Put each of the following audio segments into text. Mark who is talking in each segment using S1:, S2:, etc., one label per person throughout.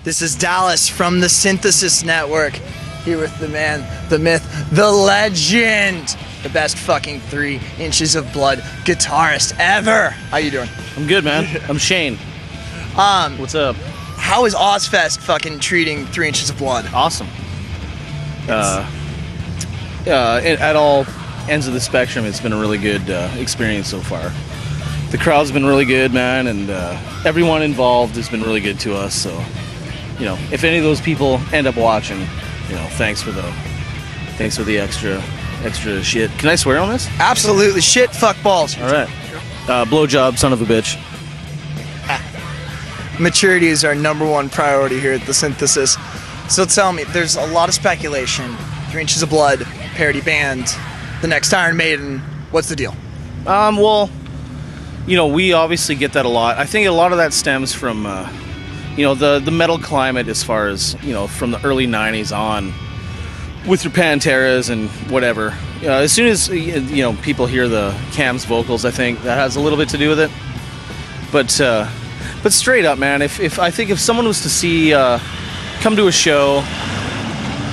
S1: This is Dallas from the Synthesis Network, here with the man, the myth, the legend, the best fucking 3 Inches of Blood guitarist ever. How you doing?
S2: I'm good, man. I'm Shane. What's up?
S1: How is Ozzfest fucking treating 3 Inches of Blood?
S2: Awesome. At all ends of the spectrum, it's been a really good experience so far. The crowd's been really good, man, and everyone involved has been really good to us. So, you know, if any of those people end up watching, you know, thanks for the extra shit. Can I swear on this?
S1: Absolutely. Shit, fuck balls.
S2: All right. Blowjob, son of a bitch.
S1: Maturity is our #1 priority here at the Synthesis. So tell me, there's a lot of speculation. 3 Inches of Blood, parody band, the next Iron Maiden. What's the deal?
S2: Well, you know, we obviously get that a lot. I think a lot of that stems from, you know, the metal climate as far as, you know, from the early 90s on with your Panteras and whatever. As soon as, you know, people hear the Cam's vocals, I think that has a little bit to do with it. But straight up, man, if I think if someone was to see, come to a show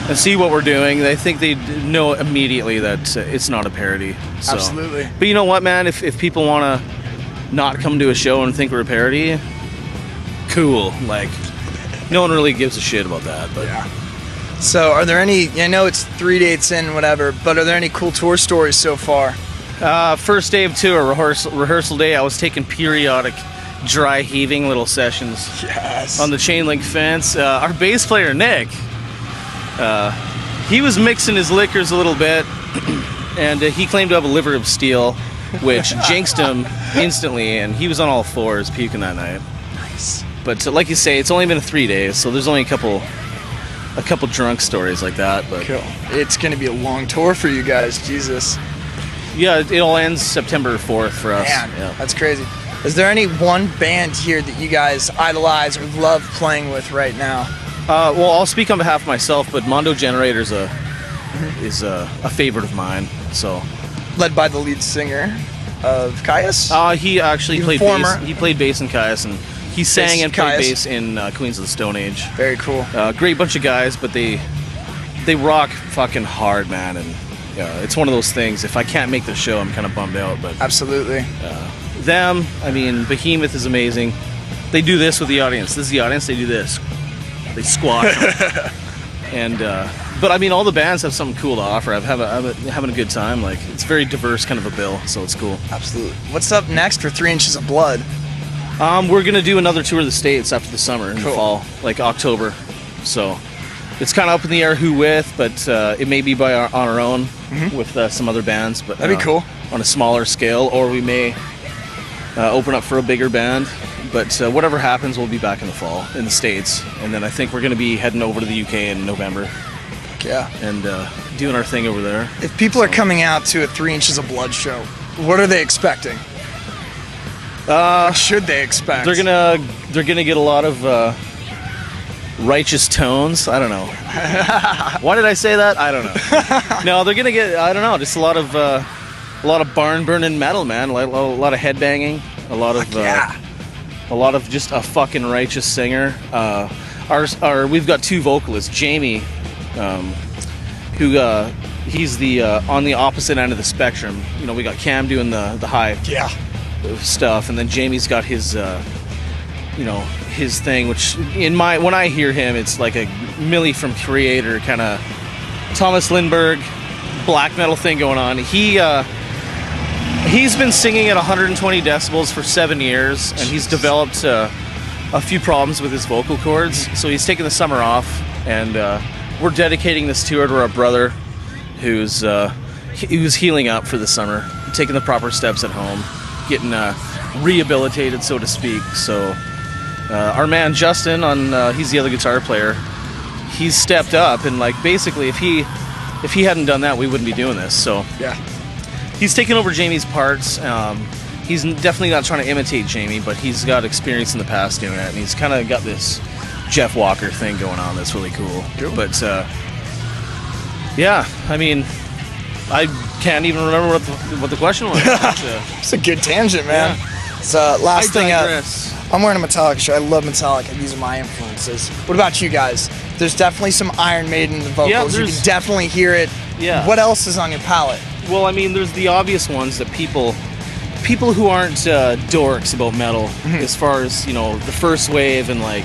S2: and see what we're doing, I think they'd know immediately that it's not a parody. So.
S1: Absolutely.
S2: But you know what, man? If people want to not come to a show and think we're a parody, cool. Like, no one really gives a shit about that. But
S1: yeah. So are there any, I know it's 3 dates in, whatever, but are there any cool tour stories so far?
S2: First day of tour, rehearsal day, I was taking periodic dry heaving little sessions.
S1: Yes.
S2: On the chain link fence. Our bass player, Nick, he was mixing his liquors a little bit, and he claimed to have a liver of steel, which jinxed him instantly, and he was on all fours puking that night.
S1: Nice.
S2: But like you say, it's only been 3 days, so there's only a couple drunk stories like that. But
S1: cool. It's going to be a long tour for you guys, Jesus.
S2: Yeah, it all ends September 4th for us.
S1: Man,
S2: yeah.
S1: That's crazy. Is there any one band here that you guys idolize or love playing with right now?
S2: Well, I'll speak on behalf of myself, but Mondo Generator is a favorite of mine. So,
S1: led by the lead singer of Caius?
S2: He actually played bass. He played bass in Caius, and he sang and played bass in Queens of the Stone Age.
S1: Very cool.
S2: Great bunch of guys, but they rock fucking hard, man. And it's one of those things. If I can't make the show, I'm kind of bummed out. But
S1: absolutely.
S2: Them, I mean, Behemoth is amazing. They do this with the audience. This is the audience. They do this. They squash them. And but I mean, all the bands have something cool to offer. I'm having a good time. Like, it's very diverse kind of a bill, so it's cool.
S1: Absolutely. What's up next for 3 Inches of Blood?
S2: We're gonna do another tour of the States after the summer in the fall, like October. So it's kind of up in the air who with, but it may be on our own with some other bands. But
S1: that'd be cool
S2: on a smaller scale, or we may open up for a bigger band. But whatever happens, we'll be back in the fall in the States, and then I think we're gonna be heading over to the UK in November.
S1: Yeah.
S2: And doing our thing over there.
S1: If people are coming out to a 3 Inches of Blood show, what are they expecting? What should they expect?
S2: They're gonna get a lot of righteous tones. I don't know. Why did I say that? I don't know. No, they're gonna get, I don't know, just a lot of barn burning metal, man. A lot of headbanging. A lot of just a fucking righteous singer. We've got 2 vocalists. Jamie, who he's the on the opposite end of the spectrum. You know, we got Cam doing the high stuff, and then Jamie's got his you know, his thing, which when I hear him, it's like a Millie from Creator kind of Thomas Lindbergh black metal thing going on. He's been singing at 120 decibels for 7 years, and he's developed a few problems with his vocal cords, so he's taking the summer off, and we're dedicating this tour to our brother who's healing up for the summer, taking the proper steps at home, getting rehabilitated, so to speak. So our man Justin, he's the other guitar player, he's stepped up, and like basically if he hadn't done that, we wouldn't be doing this. So
S1: yeah,
S2: he's taken over Jamie's parts. He's definitely not trying to imitate Jamie, but he's got experience in the past doing it, and he's kind of got this Jeff Walker thing going on that's really cool. But yeah, I mean, I can't even remember what the question was.
S1: It's a good tangent, man.
S2: Yeah.
S1: So last thing up. I'm wearing a Metallica shirt. I love Metallica. These are my influences. What about you guys? There's definitely some Iron Maiden in the vocals. You can definitely hear it.
S2: Yeah.
S1: What else is on your palette?
S2: Well, I mean, there's the obvious ones that people who aren't dorks about metal, as far as, you know, the first wave and like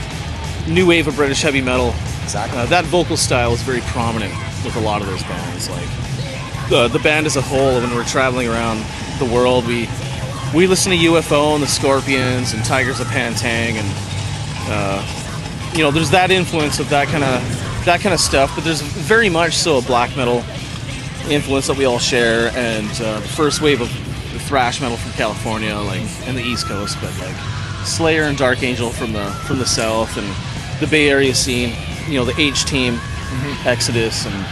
S2: new wave of British heavy metal.
S1: Exactly.
S2: That vocal style is very prominent with a lot of those bands. Like the band as a whole, when we're traveling around the world, we listen to UFO and the Scorpions and Tigers of Pantang, and you know, there's that influence of that kind of stuff. But there's very much so a black metal influence that we all share, and the first wave of thrash metal from California, like, and the East Coast, but like Slayer and Dark Angel from the South, and the Bay Area scene. You know, the H Team, Exodus, and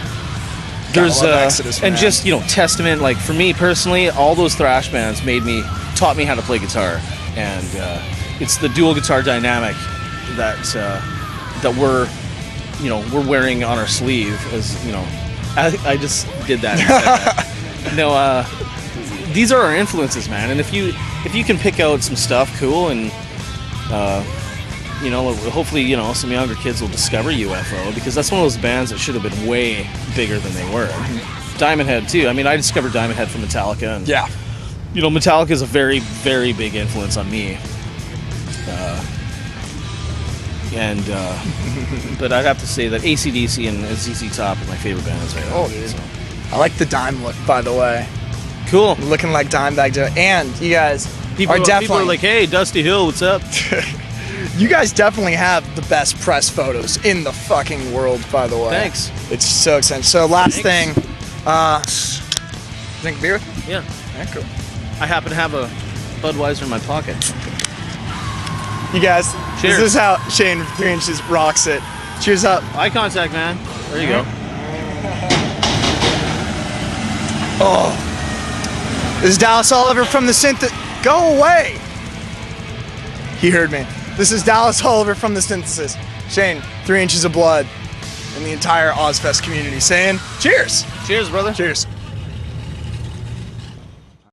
S2: there's
S1: Exodus,
S2: and just, you know, Testament. Like, for me personally, all those thrash bands taught me how to play guitar, and it's the dual guitar dynamic that we're wearing on our sleeve, as you know. I just did that. No, these are our influences, man. And if you can pick out some stuff cool, and you know, hopefully, you know, some younger kids will discover UFO, because that's one of those bands that should have been way bigger than they were. Diamond Head too. I mean, I discovered Diamond Head from Metallica, and
S1: Yeah.
S2: you know, Metallica is a very, very big influence on me. But I'd have to say that AC/DC and ZZ Top are my favorite bands right now.
S1: Oh, dude. I like the Dime look, by the way.
S2: Cool.
S1: Looking like Dimebag Joe. And you guys
S2: People are like, hey, Dusty Hill, what's up?
S1: You guys definitely have the best press photos in the fucking world, by the way.
S2: Thanks.
S1: It's so exciting. So last thing, drink beer with me?
S2: Yeah.
S1: Yeah, cool.
S2: I happen to have a Budweiser in my pocket.
S1: You guys,
S2: Cheers.
S1: This is how Shane with 3 inches rocks it. Cheers up.
S2: Eye contact, man. There you go.
S1: Oh. This is Dallas Oliver from the Synth. Go away. He heard me. This is Dallas Oliver from the Synthesis. Shane, 3 inches of blood, and the entire Ozzfest community saying cheers.
S2: Cheers, brother.
S1: Cheers.